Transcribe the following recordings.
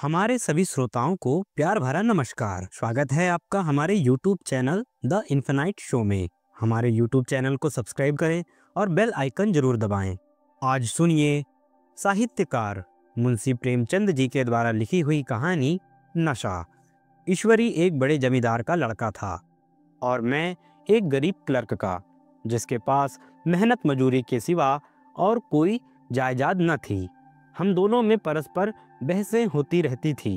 हमारे सभी श्रोताओं को प्यार भरा नमस्कार। स्वागत है आपका हमारे YouTube channel the infinite show में। हमारे YouTube चैनल को सब्सक्राइब करें और बेल आइकन जरूर दबाएं। आज सुनिए साहित्यकार मुंशी प्रेमचंद जी के द्वारा लिखी हुई कहानी नशा। ईश्वरी एक बड़े जमींदार का लड़का था और मैं एक गरीब क्लर्क का, जिसके पास मेहनत मजूरी के सिवा और कोई जायदाद न थी। हम दोनों में परस्पर बहसें होती रहती थी।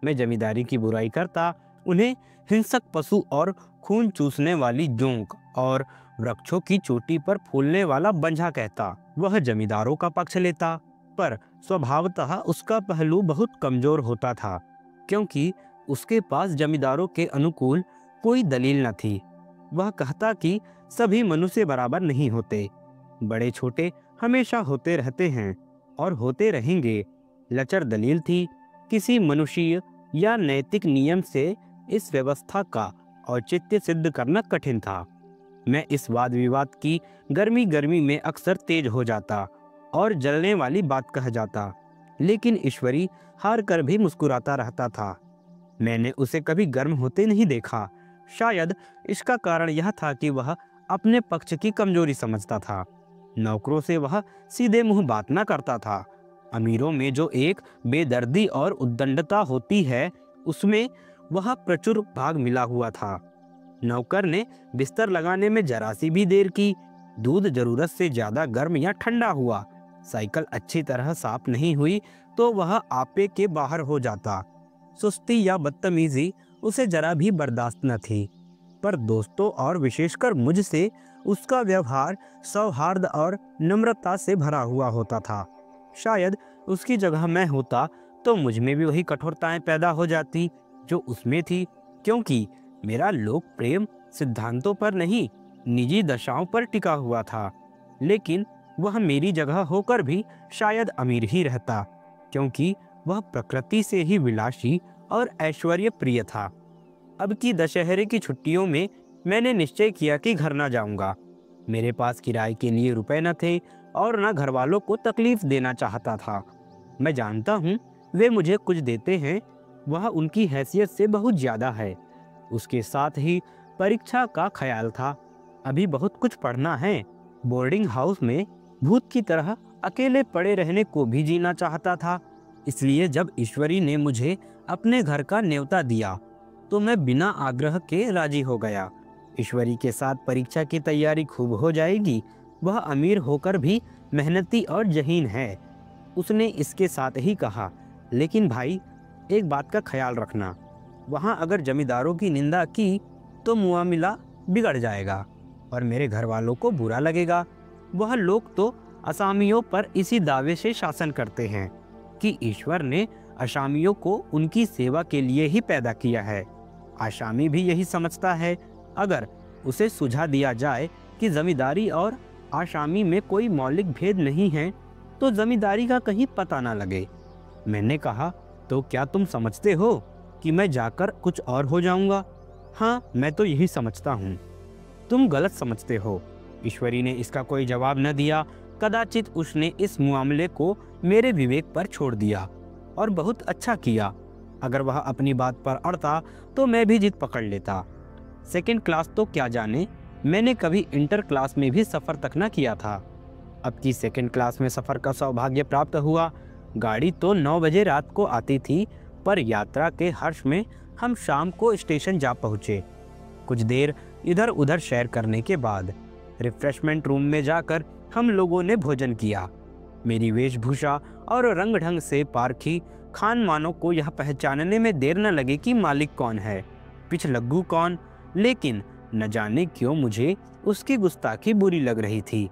मैं जमींदारी की बुराई करता, उन्हें हिंसक पशु और खून चूसने वाली जोंक और वृक्षों की चोटी पर फूलने वाला बंझा कहता। वह जमींदारों का पक्ष लेता, पर स्वभावतः उसका पहलू बहुत कमजोर होता था, क्योंकि उसके पास जमींदारों के अनुकूल कोई दलील न थी। वह कहता कि सभी मनुष्य बराबर नहीं होते, बड़े छोटे हमेशा होते रहते हैं और होते रहेंगे। लचर दलील थी। किसी मनुष्य या नैतिक नियम से इस व्यवस्था का औचित्य सिद्ध करना कठिन था। मैं इस वाद विवाद की गर्मी गर्मी में अक्सर तेज हो जाता और जलने वाली बात कह जाता, लेकिन ईश्वरी हार कर भी मुस्कुराता रहता था। मैंने उसे कभी गर्म होते नहीं देखा। शायद इसका कारण यह था कि वह अपने पक्ष की कमजोरी समझता था। नौकरों से वह सीधे मुंह बात न करता था। अमीरों में जो एक बेदर्दी और उद्दंडता होती है, उसमें वह प्रचुर भाग मिला हुआ था। नौकर ने बिस्तर लगाने में जरा सी भी देर की, दूध जरूरत से ज्यादा गर्म या ठंडा हुआ, साइकिल अच्छी तरह साफ नहीं हुई तो वह आपे के बाहर हो जाता। सुस्ती या बदतमीजी उसे जरा भी बर्दाश्त न थी, पर दोस्तों और विशेषकर मुझसे उसका व्यवहार सौहार्द और नम्रता से भरा हुआ होता था। शायद उसकी जगह मैं होता तो मुझ में भी वही कठोरताएं पैदा हो जाती जो उसमें थी, क्योंकि मेरा लोक प्रेम सिद्धांतों पर नहीं, निजी दशाओं पर टिका हुआ था। लेकिन वह मेरी जगह होकर भी शायद अमीर ही रहता, क्योंकि वह प्रकृति से ही विलासी और ऐश्वर्य प्रिय था। अब की दशहरे की छुट्टियों में मैंने निश्चय किया कि घर न जाऊंगा। मेरे पास किराए के लिए रुपए न थे और न घर वालों को तकलीफ देना चाहता था। मैं जानता हूँ वे मुझे कुछ देते हैं, वह उनकी हैसियत से बहुत ज्यादा है। उसके साथ ही परीक्षा का ख्याल था। अभी बहुत कुछ पढ़ना है। बोर्डिंग हाउस में भूत की तरह अकेले पड़े रहने को भी जीना चाहता था। इसलिए जब ईश्वरी ने मुझे अपने घर का न्योता दिया तो मैं बिना आग्रह के राजी हो गया। ईश्वरी के साथ परीक्षा की तैयारी खूब हो जाएगी। वह अमीर होकर भी मेहनती और जहीन है, उसने इसके साथ ही कहा। लेकिन भाई, एक बात का ख्याल रखना, वहाँ अगर जमींदारों की निंदा की तो मुआमिला बिगड़ जाएगा और मेरे घर वालों को बुरा लगेगा। वह लोग तो असामियों पर इसी दावे से शासन करते हैं कि ईश्वर ने असामियों को उनकी सेवा के लिए ही पैदा किया है। आसामी भी यही समझता है। अगर उसे सुझा दिया जाए कि जमींदारी और आसामी में कोई मौलिक भेद नहीं है तो जमींदारी का कहीं पता ना लगे। मैंने कहा, तो क्या तुम समझते हो कि मैं जाकर कुछ और हो जाऊंगा? हाँ, मैं तो यही समझता हूँ। तुम गलत समझते हो। ईश्वरी ने इसका कोई जवाब न दिया। कदाचित उसने इस मामले को मेरे विवेक पर छोड़ दिया और बहुत अच्छा किया। अगर वह अपनी बात पर अड़ता तो मैं भी जिद पकड़ लेता। सेकंड क्लास तो क्या जाने, मैंने कभी इंटर क्लास में भी सफ़र तक न किया था। अब की सेकंड क्लास में सफ़र का सौभाग्य प्राप्त हुआ। गाड़ी तो 9 बजे रात को आती थी, पर यात्रा के हर्ष में हम शाम को स्टेशन जा पहुँचे। कुछ देर इधर उधर सैर करने के बाद रिफ्रेशमेंट रूम में जाकर हम लोगों ने भोजन किया। मेरी वेशभूषा और रंग ढंग से पारखी खानमानों को यह पहचानने में देर न लगे कि मालिक कौन है, पिछलग्गू कौन। लेकिन न जाने क्यों मुझे उसकी गुस्ताखी बुरी लग रही थी।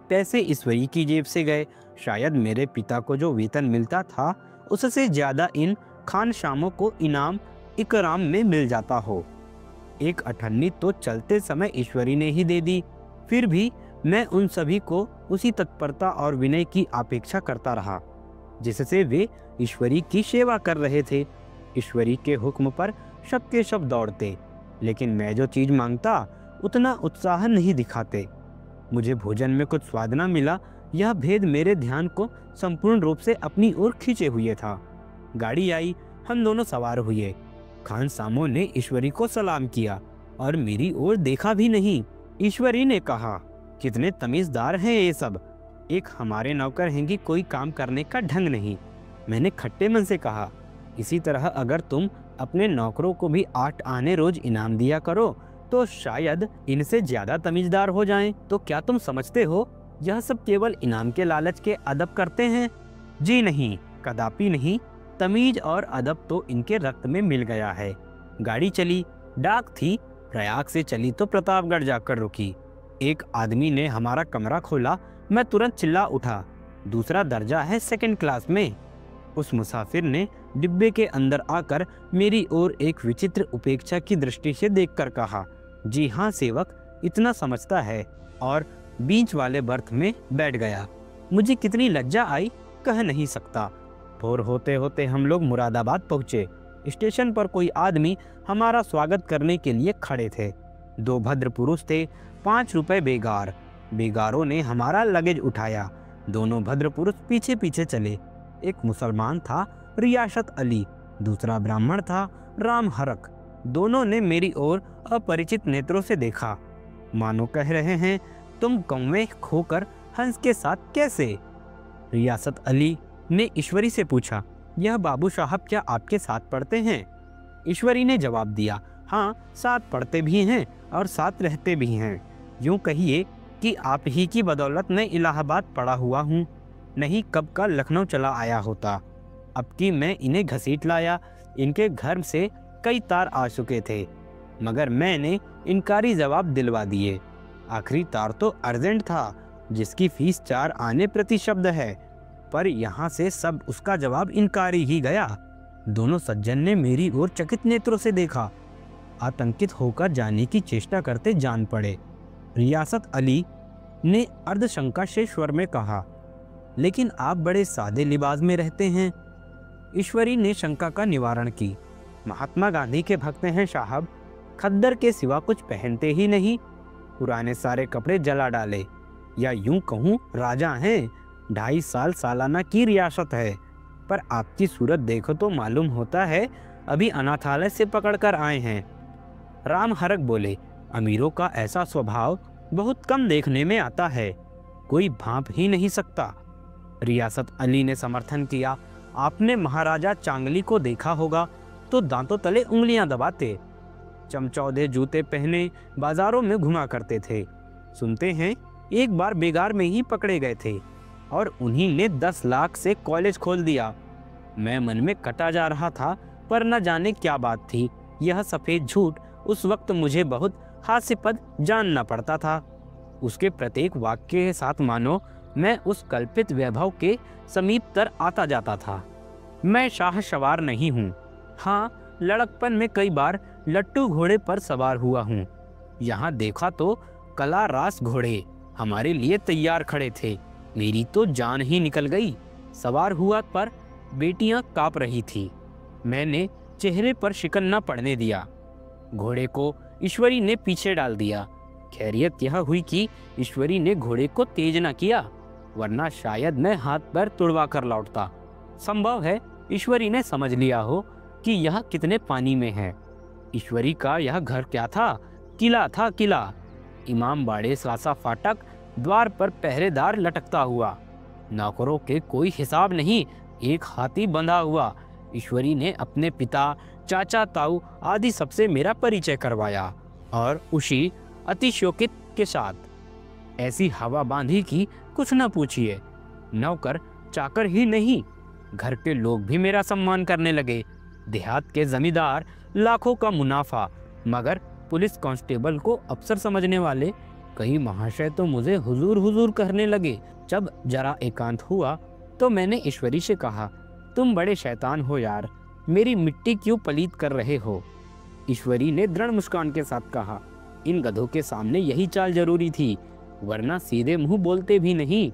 पैसे ईश्वरी की जेब से गए। शायद मेरे पिता को जो वेतन मिलता था उससे ज्यादा इन खानशामों को इनाम इकराम में मिल जाता हो। एक अठन्नी तो चलते समय ईश्वरी ने ही दे दी। फिर भी मैं उन सभी को उसी तत्परता और विनय की अपेक्षा करता रहा जिससे वे ईश्वरी की सेवा कर रहे थे। ईश्वरी के हुक्म पर शब्द के शब्द दौड़ते, लेकिन मैं जो चीज मांगता उतना उत्साह नहीं दिखाते। मुझे भोजन में कुछ स्वाद न मिला, यह भेद मेरे ध्यान को संपूर्ण रूप से अपनी ओर खींचे हुए था। गाड़ी आई, हम दोनों सवार हुए। खान सामो ने ईश्वरी को सलाम किया और मेरी ओर देखा भी नहीं। ईश्वरी ने कहा, कितने तमीजदार हैं ये सब, एक हमारे नौकर हैं कि कोई काम करने का ढंग नहीं। मैंने खट्टे मन से कहा, इसी तरह अगर तुम अपने नौकरों को भी 8 आने रोज इनाम दिया करो तो शायद इनसे ज्यादा तमीजदार हो जाएं। तो क्या तुम समझते हो यह सब केवल इनाम के लालच के अदब करते हैं? जी नहीं, कदापि नहीं। तमीज और अदब तो इनके रक्त में मिल गया है। गाड़ी चली, डाक थी, प्रयाग से चली तो प्रतापगढ़ जाकर रुकी। एक आदमी ने हमारा कमरा खोला, मैं तुरंत चिल्ला उठा, दूसरा दर्जा है 2nd क्लास में। उस मुसाफिर ने डिब्बे के अंदर आकर मेरी ओर एक विचित्र उपेक्षा की दृष्टि से देखकर कहा, जी हाँ सेवक, इतना समझता है, और बीच वाले बर्थ में बैठ गया। मुझे कितनी लज्जा आई कह नहीं सकता। भोर होते होते हम लोग मुरादाबाद पहुँचे। स्टेशन पर कोई आदमी हमारा स्वागत करने के लिए खड़े थे। 2 भद्र पुरुष थे, 5 रुपए बेगार। बेगारों ने हमारा लगेज उठाया। दोनों भद्र पुरुष पीछे पीछे चले। एक मुसलमान था, रियासत अली, दूसरा ब्राह्मण था, राम हरक। दोनों ने मेरी ओर अपरिचित नेत्रों से देखा, मानो कह रहे हैं, तुम कौवे खोकर हंस के साथ कैसे? रियासत अली ने ईश्वरी से पूछा, यह बाबू साहब क्या आपके साथ पढ़ते हैं? ईश्वरी ने जवाब दिया, हाँ, साथ पढ़ते भी हैं और साथ रहते भी हैं। यूँ कहिए कि आप ही की बदौलत मैं इलाहाबाद पढ़ा हुआ हूँ, नहीं कब का लखनऊ चला आया होता। अब कि मैं इन्हें घसीट लाया। इनके घर से कई तार आ चुके थे, मगर मैंने इनकारी जवाब दिलवा दिए। आखिरी तार तो अर्जेंट था, जिसकी फीस 4 आने प्रति शब्द है, पर यहाँ से सब उसका जवाब इनकारी ही गया। दोनों सज्जन ने मेरी ओर चकित नेत्रों से देखा, आतंकित होकर जाने की चेष्टा करते जान पड़े। रियासत अली ने अर्धशंका से स्वर में कहा, लेकिन आप बड़े सादे लिबास में रहते हैं। ईश्वरी ने शंका का निवारण की, महात्मा गांधी के भक्त हैं साहब, खद्दर के सिवा कुछ पहनते ही नहीं, पुराने सारे कपड़े जला डाले, या यूं कहूँ राजा हैं। 2.5 साल सालाना की रियासत है, पर आपकी सूरत देखो तो मालूम होता है अभी अनाथालय से पकड़कर आए हैं। राम हरक बोले, अमीरों का ऐसा स्वभाव बहुत कम देखने में आता है, कोई भांप ही नहीं सकता। रियासत अली ने समर्थन किया, आपने महाराजा चांगली को देखा होगा तो दांतों तले उंगलियां दबाते, चमचौदे जूते पहने बाजारों में घुमा करते थे। सुनते हैं एक बार बेगार में ही पकड़े गए थे और उन्हीं ने 10 लाख से कॉलेज खोल दिया। मैं मन में कटा जा रहा था, पर न जाने क्या बात थी, यह सफ़ेद झूठ उस वक्त मुझे बहुत हास्यपद जानना पड़ता था। उसके प्रत्येक वाक्य के साथ मानो मैं उस कल्पित वैभव के समीप तर आता जाता था। मैं शाह सवार नहीं हूँ, हाँ, लड़कपन में कई बार लट्टू घोड़े पर सवार हुआ हूँ। यहाँ देखा तो कला रास घोड़े हमारे लिए तैयार खड़े थे, मेरी तो जान ही निकल गई। सवार हुआ पर बेटियां कांप रही थी, मैंने चेहरे पर शिकन न पड़ने दिया। घोड़े को ईश्वरी ने पीछे डाल दिया। खैरियत यह हुई कि ईश्वरी ने घोड़े को तेज न किया, वरना शायद मैं हाथ पैर तुड़वा कर लौटता। संभव है ईश्वरी ने समझ लिया हो कि यह कितने पानी में है। ईश्वरी का यह घर क्या था? किला था, किला। इमाम बाड़े सासा फाटक, द्वार पर पहरेदार लटकता हुआ, नौकरों के कोई हिसाब नहीं, एक हाथी बंधा हुआ। ईश्वरी ने अपने पिता, चाचा, ताऊ आदि सबसे मेरा परिचय करवाया और उसी अतिशयोकित के साथ ऐसी हवा बांधी कि कुछ न पूछिए। नौकर चाकर ही नहीं, घर के लोग भी मेरा सम्मान करने लगे। देहात के जमींदार, लाखों का मुनाफा, मगर पुलिस कांस्टेबल को अफसर समझने वाले कई महाशय तो मुझे हुजूर हुजूर कहने लगे। जब जरा एकांत हुआ तो मैंने ईश्वरी से कहा, तुम बड़े शैतान हो यार, मेरी मिट्टी क्यों पलीत कर रहे हो? ईश्वरी ने दृढ़ मुस्कान के साथ कहा, इन गधों के सामने यही चाल जरूरी थी, वरना सीधे मुंह बोलते भी नहीं।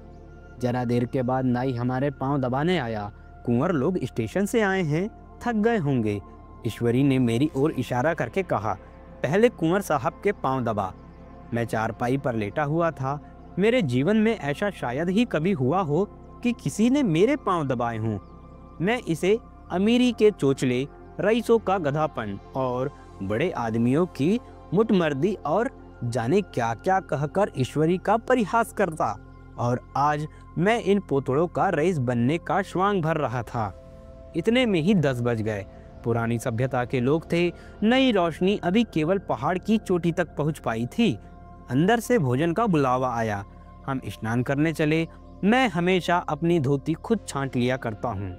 जरा देर के बाद नाई हमारे पांव दबाने आया। कुंवर लोग स्टेशन से आए हैं, थक गए होंगे। ईश्वरी ने मेरी ओर इशारा करके कहा, पहले कुंवर साहब के पांव दबा। मैं चारपाई पर लेटा हुआ था। मेरे जीवन में ऐसा शायद ही कभी हुआ हो कि किसी ने मेरे पांव दबाए हों। मैं इसे अमीरी के चोचले, रईसों का गधापन और बड़े आदमियों की मुटमर्दी और जाने क्या क्या कहकर ईश्वरी का परिहास करता। और आज मैं इन पोतड़ों का रईस बनने का श्वांग भर रहा था। इतने में ही 10 बज गए। पुरानी सभ्यता के लोग थे। नई रोशनी अभी केवल पहाड़ की चोटी तक पहुंच पाई थी। अंदर से भोजन का बुलावा आया। हम स्नान करने चले। मैं हमेशा अपनी धोती खुद छांट लिया करता हूँ,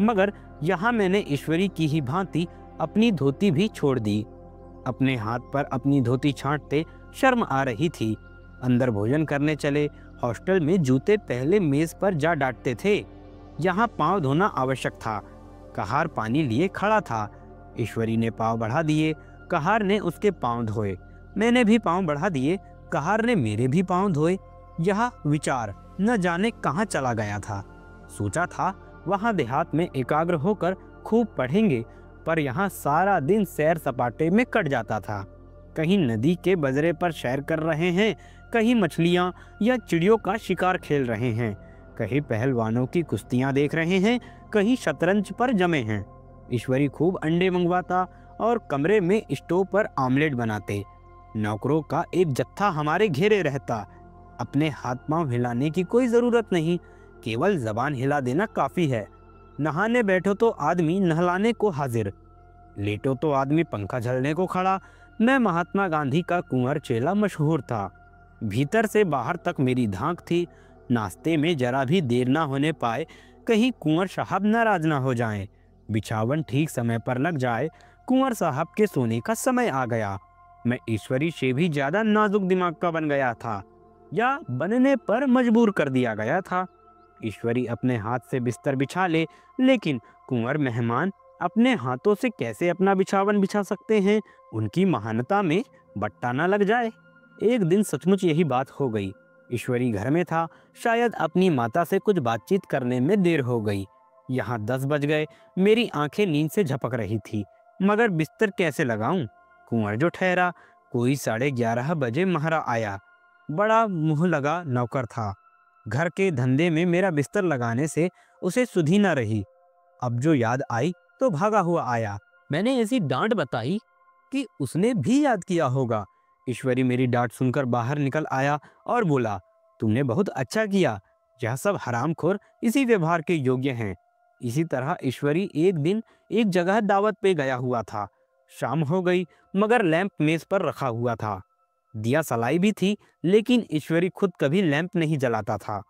मगर यहाँ मैंने ईश्वरी की ही भांति अपनी धोती भी छोड़ दी। अपने हाथ पर अपनी धोती छांटते शर्म आ रही थी। अंदर भोजन करने चले। हॉस्टल में जूते पहले मेज पर जा डाटते थे। यहाँ पांव धोना आवश्यक था। कहार पानी लिए खड़ा था। ईश्वरी ने पांव बढ़ा दिए। कहार ने उसके पांव धोए। मैंने भी पांव बढ़ा दिए। कहार ने मेरे भी पांव धोए। यह विचार न जाने कहाँ चला गया था। सोचा था वहाँ देहात में एकाग्र होकर खूब पढ़ेंगे, पर यहाँ सारा दिन सैर सपाटे में कट जाता था। कहीं नदी के बजरे पर सैर कर रहे हैं, कहीं मछलियाँ या चिड़ियों का शिकार खेल रहे हैं, कहीं पहलवानों की कुश्तियाँ देख रहे हैं, कहीं शतरंज पर जमे हैं। ईश्वरी खूब अंडे मंगवाता और कमरे में स्टोव पर आमलेट बनाते। नौकरों का एक जत्था हमारे घेरे रहता। अपने हाथ पांव हिलाने की कोई ज़रूरत नहीं, केवल जबान हिला देना काफ़ी है। नहाने बैठो तो आदमी नहलाने को हाजिर, लेटो तो आदमी पंखा झलने को खड़ा। मैं महात्मा गांधी का कुंवर चेला मशहूर था। भीतर से बाहर तक मेरी धाक थी। नाश्ते में जरा भी देर ना होने पाए, कहीं कुंवर साहब नाराज ना हो जाएं। बिछावन ठीक समय पर लग जाए। कुंवर साहब के सोने का समय आ गया। मैं ईश्वरी से भी ज़्यादा नाजुक दिमाग का बन गया था, या बनने पर मजबूर कर दिया गया था। ईश्वरी अपने हाथ से बिस्तर बिछा ले, लेकिन कुंवर मेहमान अपने हाथों से कैसे अपना बिछावन बिछा सकते हैं? उनकी महानता में बट्टा ना लग जाए। एक दिन सचमुच यही बात हो गई। ईश्वरी घर में था। शायद अपनी माता से कुछ बातचीत करने में देर हो गई। यहाँ 10 बज गए। मेरी आंखें नींद से झपक रही थी, मगर बिस्तर कैसे लगाऊं? कुंवर जो ठहरा। कोई 11:30 बजे महरा आया। बड़ा मुँह लगा नौकर था। घर के धंधे में मेरा बिस्तर लगाने से उसे सुधी न रही। अब जो याद आई तो भागा हुआ आया। मैंने ऐसी डांट बताई कि उसने भी याद किया होगा। ईश्वरी मेरी डांट सुनकर बाहर निकल आया और बोला, तुमने बहुत अच्छा किया। यह सब हरामखोर इसी व्यवहार के योग्य हैं। इसी तरह ईश्वरी एक दिन एक जगह दावत पे गया हुआ था। शाम हो गई, मगर लैंप मेज पर रखा हुआ था। दिया सलाई भी थी, लेकिन ईश्वरी खुद कभी लैंप नहीं जलाता था।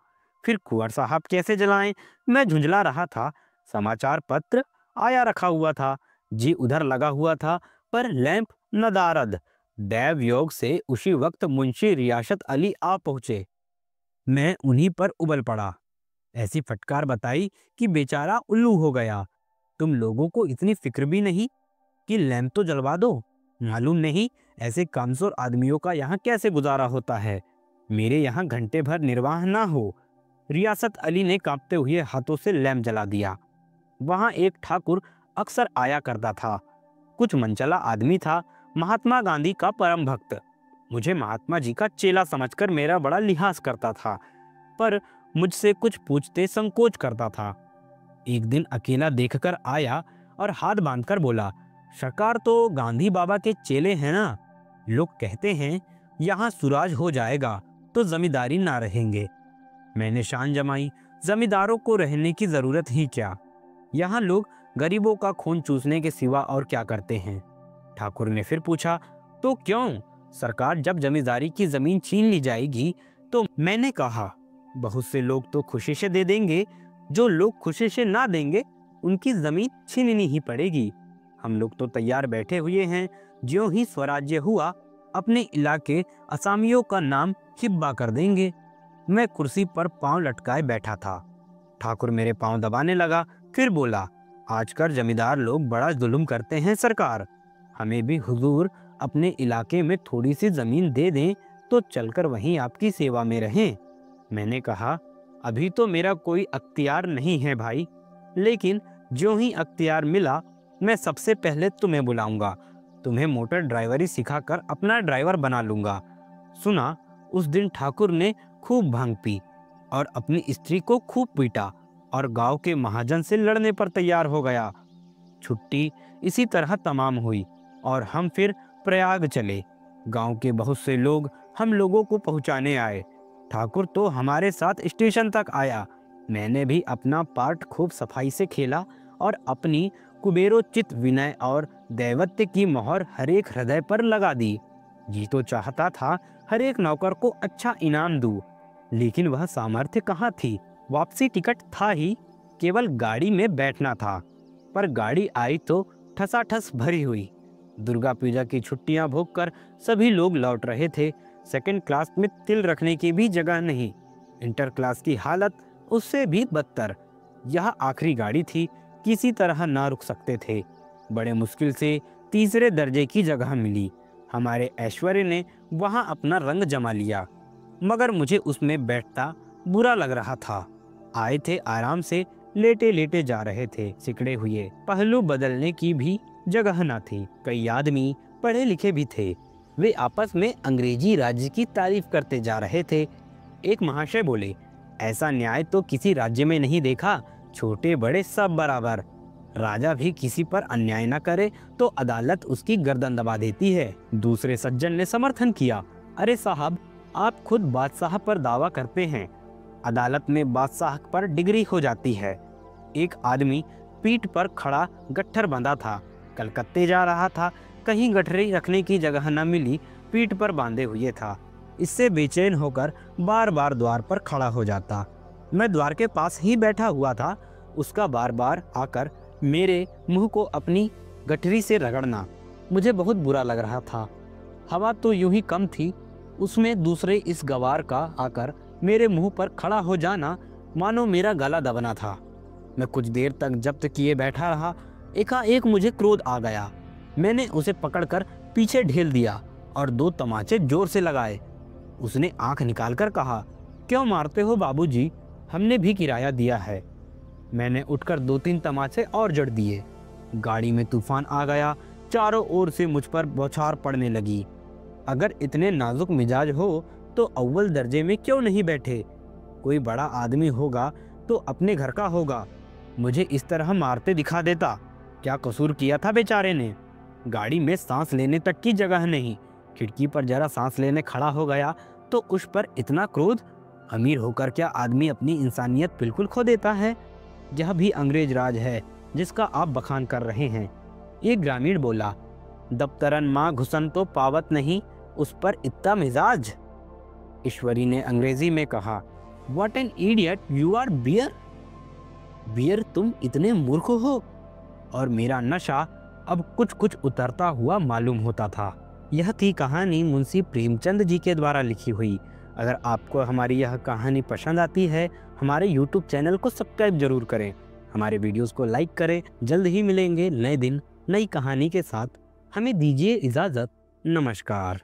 फिर कुंवर साहब कैसे जलाएं? मैं झुंझला रहा था। समाचार पत्र आया रखा हुआ था। जी उधर लगा हुआ था, पर लैंप नदारद। दैव योग से उसी वक्त मुंशी रियासत अली आ पहुंचे। मैं उन्हीं पर उबल पड़ा। ऐसी फटकार बताई कि बेचारा उल्लू हो गया। तुम लोगों को इतनी फिक्र भी नहीं कि लैंप तो जलवा दो? मालूम नहीं ऐसे कमजोर आदमियों का यहाँ कैसे गुजारा होता है। मेरे यहाँ घंटे भर निर्वाह ना हो। रियासत अली ने कांपते हुए हाथों से लैंप जला दिया। वहाँ एक ठाकुर अक्सर आया करता था। कुछ मनचला आदमी था, महात्मा गांधी का परम भक्त। मुझे महात्मा जी का चेला समझकर मेरा बड़ा लिहाज करता था, पर मुझसे कुछ पूछते संकोच करता था। एक दिन अकेला देखकर आया और हाथ बांधकर बोला, सरकार तो गांधी बाबा के चेले हैं ना। लोग कहते हैं यहाँ सुराज हो जाएगा तो जमींदारी ना रहेंगे। मैंने शान जमाई, जमींदारों को रहने की जरूरत ही क्या? यहाँ लोग गरीबों का खून चूसने के सिवा और क्या करते हैं? ठाकुर ने फिर पूछा, तो क्यों? सरकार जब जमींदारी की जमीन छीन ली जाएगी तो? मैंने कहा, बहुत से लोग तो खुशी से दे देंगे। जो लोग खुशी से ना देंगे उनकी जमीन छीननी ही पड़ेगी। हम लोग तो तैयार बैठे हुए हैं। ज्यों ही स्वराज्य हुआ अपने इलाके असामियों का नाम हिब्बा कर देंगे। मैं कुर्सी पर पांव लटकाए बैठा था। ठाकुर मेरे पांव दबाने लगा, फिर बोला, आजकल जमींदार लोग बड़ा जुल्म करते हैं सरकार। हमें भी हुजूर अपने इलाके में थोड़ी सी जमीन दे दें तो चलकर वहीं आपकी सेवा में रहें। मैंने कहा, अभी तो मेरा कोई अख्तियार नहीं है भाई, लेकिन जो ही अख्तियार मिला मैं सबसे पहले तुम्हें बुलाऊंगा। तुम्हें मोटर ड्राइवरी सिखाकर अपना ड्राइवर बना लूंगा। सुना, उस दिन ठाकुर ने खूब भांग पी और अपनी स्त्री को खूब पीटा। और गांव के महाजन से लड़ने पर तैयार हो गया। छुट्टी इसी तरह तमाम हुई और हम फिर प्रयाग चले। गांव के बहुत से लोग हम लोगों को पहुंचाने आए। ठाकुर तो हमारे साथ स्टेशन तक आया। मैंने भी अपना पार्ट खूब सफाई से खेला और अपनी कुबेरोचित विनय और दैवत्य की मोहर हरेक हृदय पर लगा दी। जी तो चाहता था हर एक नौकर को अच्छा इनाम दूं, लेकिन वह सामर्थ्य कहाँ थी। वापसी टिकट था ही, केवल गाड़ी में बैठना था। पर गाड़ी आई तो ठसाठस भरी हुई। दुर्गा पूजा की छुट्टियां भोगकर सभी लोग लौट रहे थे। सेकंड क्लास में तिल रखने की भी जगह नहीं। इंटर क्लास की हालत उससे भी बदतर। यह आखिरी गाड़ी थी, किसी तरह ना रुक सकते थे। बड़े मुश्किल से तीसरे दर्जे की जगह मिली। हमारे ऐश्वर्य ने वहां अपना रंग जमा लिया, मगर मुझे उसमें बैठता बुरा लग रहा था। आए थे आराम से, लेटे लेटे जा रहे थे। सिकड़े हुए पहलू बदलने की भी जगह न थी। कई आदमी पढ़े लिखे भी थे। वे आपस में अंग्रेजी राज्य की तारीफ करते जा रहे थे। एक महाशय बोले, ऐसा न्याय तो किसी राज्य में नहीं देखा। छोटे बड़े सब बराबर। राजा भी किसी पर अन्याय न करे तो अदालत उसकी गर्दन दबा देती है। दूसरे सज्जन ने समर्थन किया, अरे साहब, आप खुद बादशाह पर दावा करते हैं, अदालत में बादशाह पर डिग्री हो जाती है। एक आदमी पीठ पर खड़ा गट्ठर बंधा था, कलकत्ते जा रहा था। कहीं गठरी रखने की जगह न मिली, पीठ पर बांधे हुए था। इससे बेचैन होकर बार बार द्वार पर खड़ा हो जाता। मैं द्वार के पास ही बैठा हुआ था। उसका बार बार आकर मेरे मुंह को अपनी गठरी से रगड़ना मुझे बहुत बुरा लग रहा था। हवा तो यूं ही कम थी, उसमें दूसरे इस गवार का आकर मेरे मुंह पर खड़ा हो जाना मानो मेरा गला दबना था। मैं कुछ देर तक जब्त किए बैठा रहा। एकाएक मुझे क्रोध आ गया। मैंने उसे पकड़कर पीछे ढेल दिया और 2 तमाचे जोर से लगाए। उसने आंख निकालकर कहा, क्यों मारते हो बाबूजी, हमने भी किराया दिया है। मैंने उठकर 2-3 तमाचे और जड़ दिए। गाड़ी में तूफान आ गया। चारों ओर से मुझ पर बौछार पड़ने लगी। अगर इतने नाजुक मिजाज हो तो अव्वल दर्जे में क्यों नहीं बैठे? कोई बड़ा आदमी होगा तो अपने घर का होगा, मुझे इस तरह मारते दिखा देता। क्या कसूर किया था बेचारे ने? गाड़ी में सांस लेने तक की जगह नहीं। खिड़की पर जरा सांस लेने खड़ा हो गया तो उस पर इतना क्रोध। अमीर होकर क्या आदमी अपनी इंसानियत बिल्कुल खो देता है? यह भी अंग्रेज राज है जिसका आप बखान कर रहे हैं। एक ग्रामीण बोला, दफ्तरन माँ घुसन तो पावत नहीं, उस पर इतना मिजाज। ईश्वरी ने अंग्रेजी में कहा, what an idiot you are bear. Bear, तुम इतने मूर्ख हो। और मेरा नशा अब कुछ कुछ उतरता हुआ मालूम होता था। यह थी कहानी मुंशी प्रेमचंद जी के द्वारा लिखी हुई। अगर आपको हमारी यह कहानी पसंद आती है, हमारे YouTube चैनल को सब्सक्राइब जरूर करें, हमारे वीडियोस को लाइक करें। जल्द ही मिलेंगे नए दिन नई कहानी के साथ। हमें दीजिए इजाज़त। नमस्कार।